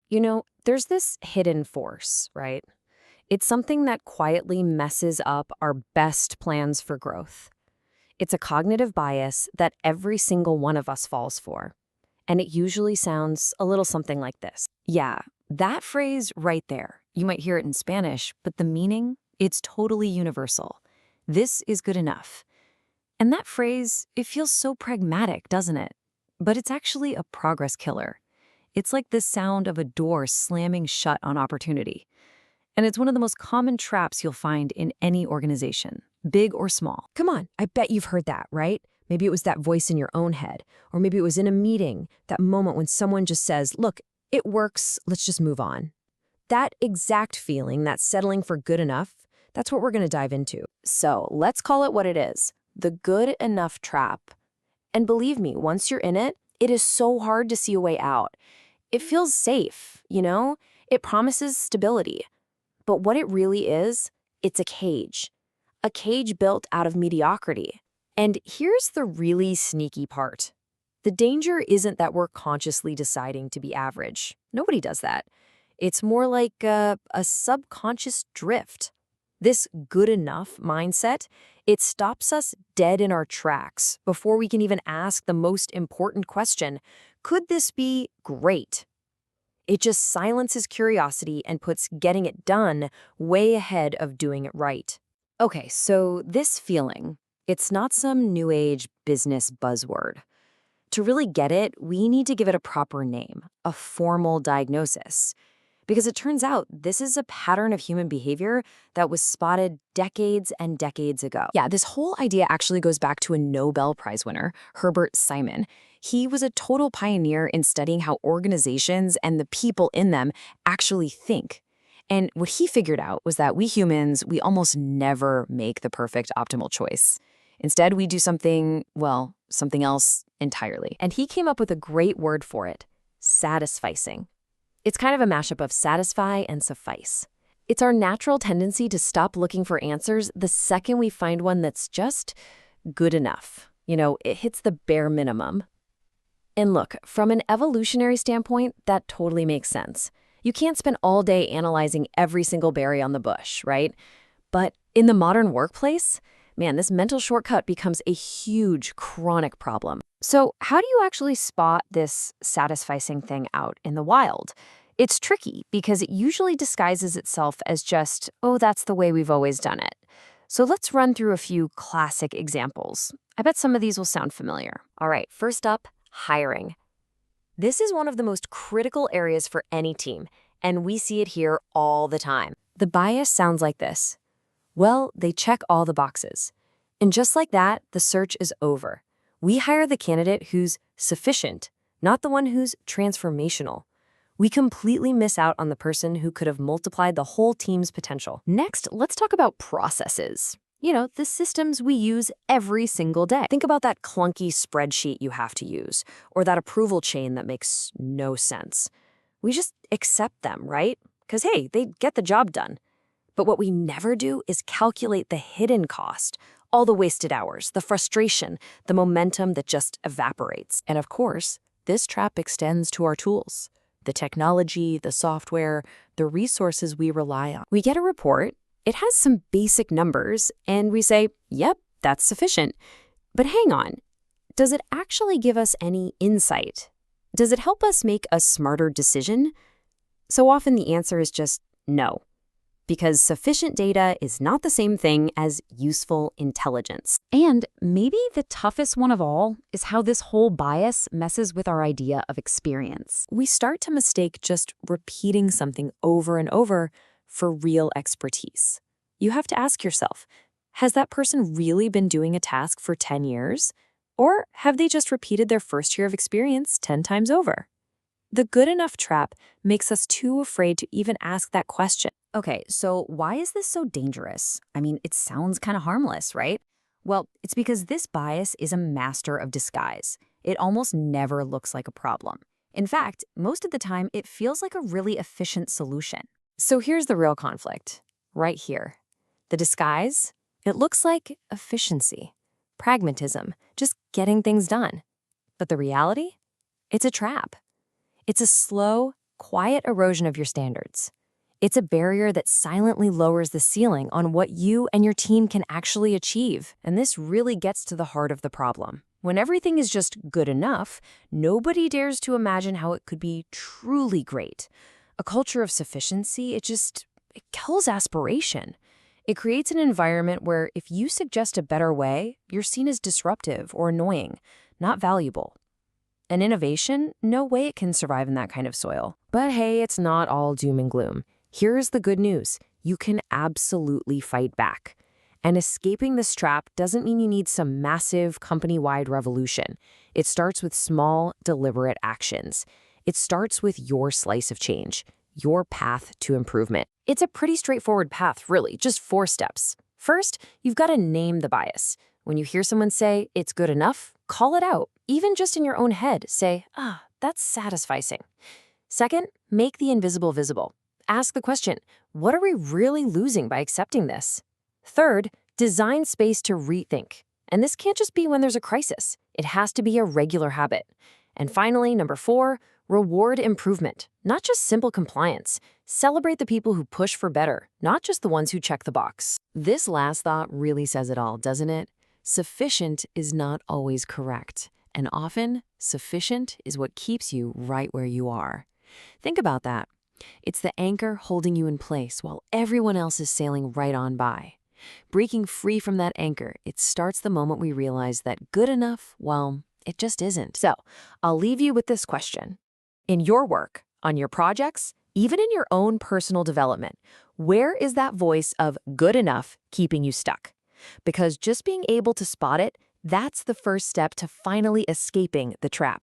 There's this hidden force, right? It's something that quietly messes up our best plans for growth. It's a cognitive bias that every single one of us falls for. And it usually sounds a little something like this. Yeah, that phrase right there. You might hear it in Spanish, but the meaning, it's totally universal. This is good enough. And that phrase, it feels so pragmatic, doesn't it? But it's actually a progress killer. It's like the sound of a door slamming shut on opportunity. And it's one of the most common traps you'll find in any organization, big or small. Come on, I bet you've heard that, right? Maybe it was that voice in your own head, or maybe it was in a meeting, that moment when someone just says, look, it works, let's just move on. That exact feeling, that settling for good enough, that's what we're going to dive into. So let's call it what it is, the good enough trap. And believe me, once you're in it, it is so hard to see a way out. It feels safe, It promises stability. But what it really is, it's a cage built out of mediocrity. And here's the really sneaky part. The danger isn't that we're consciously deciding to be average. Nobody does that. It's more like a subconscious drift. This good enough mindset, it stops us dead in our tracks before we can even ask the most important question, could this be great? It just silences curiosity and puts getting it done way ahead of doing it right. Okay, so this feeling, it's not some new age business buzzword. To really get it, we need to give it a proper name, a formal diagnosis. Because it turns out this is a pattern of human behavior that was spotted decades and decades ago. Yeah, this whole idea actually goes back to a Nobel Prize winner, Herbert Simon. He was a total pioneer in studying how organizations and the people in them actually think. And what he figured out was that we humans, we almost never make the perfect optimal choice. Instead, we do something else entirely. And he came up with a great word for it, satisficing. It's kind of a mashup of satisfy and suffice. It's our natural tendency to stop looking for answers the second we find one that's just good enough. It hits the bare minimum. And look, from an evolutionary standpoint, that totally makes sense. You can't spend all day analyzing every single berry on the bush, right? But in the modern workplace, man, this mental shortcut becomes a huge chronic problem. So how do you actually spot this satisficing thing out in the wild? It's tricky because it usually disguises itself as just, oh, that's the way we've always done it. So let's run through a few classic examples. I bet some of these will sound familiar. All right, first up, hiring. This is one of the most critical areas for any team, and we see it here all the time. The bias sounds like this. Well, they check all the boxes. And just like that, the search is over. We hire the candidate who's sufficient, not the one who's transformational. We completely miss out on the person who could have multiplied the whole team's potential. Next, let's talk about processes. The systems we use every single day. Think about that clunky spreadsheet you have to use, or that approval chain that makes no sense. We just accept them, right? Because, hey, they get the job done. But what we never do is calculate the hidden cost, all the wasted hours, the frustration, the momentum that just evaporates. And of course, this trap extends to our tools, the technology, the software, the resources we rely on. We get a report, it has some basic numbers, and we say, yep, that's sufficient. But hang on, does it actually give us any insight? Does it help us make a smarter decision? So often the answer is just no. Because sufficient data is not the same thing as useful intelligence. And maybe the toughest one of all is how this whole bias messes with our idea of experience. We start to mistake just repeating something over and over for real expertise. You have to ask yourself, has that person really been doing a task for 10 years? Or have they just repeated their first year of experience 10 times over? The good enough trap makes us too afraid to even ask that question. Okay, so why is this so dangerous? I mean, it sounds kind of harmless, right? Well, it's because this bias is a master of disguise. It almost never looks like a problem. In fact, most of the time, it feels like a really efficient solution. So here's the real conflict, right here. The disguise, it looks like efficiency, pragmatism, just getting things done. But the reality? It's a trap. It's a slow, quiet erosion of your standards. It's a barrier that silently lowers the ceiling on what you and your team can actually achieve. And this really gets to the heart of the problem. When everything is just good enough, nobody dares to imagine how it could be truly great. A culture of sufficiency, it kills aspiration. It creates an environment where if you suggest a better way, you're seen as disruptive or annoying, not valuable. An innovation, no way it can survive in that kind of soil. But hey, it's not all doom and gloom. Here's the good news. You can absolutely fight back. And escaping this trap doesn't mean you need some massive company-wide revolution. It starts with small, deliberate actions. It starts with your slice of change, your path to improvement. It's a pretty straightforward path, really, just 4 steps. First, you've got to name the bias. When you hear someone say, "It's good enough," call it out. Even just in your own head, say, "That's satisficing." Second, make the invisible visible. Ask the question, what are we really losing by accepting this? Third, design space to rethink. And this can't just be when there's a crisis. It has to be a regular habit. And finally, number 4, reward improvement, not just simple compliance. Celebrate the people who push for better, not just the ones who check the box. This last thought really says it all, doesn't it? Sufficient is not always correct. And often, sufficient is what keeps you right where you are. Think about that. It's the anchor holding you in place while everyone else is sailing right on by. Breaking free from that anchor, it starts the moment we realize that good enough, well, it just isn't. So, I'll leave you with this question. In your work, on your projects, even in your own personal development, where is that voice of good enough keeping you stuck? Because just being able to spot it, that's the first step to finally escaping the trap.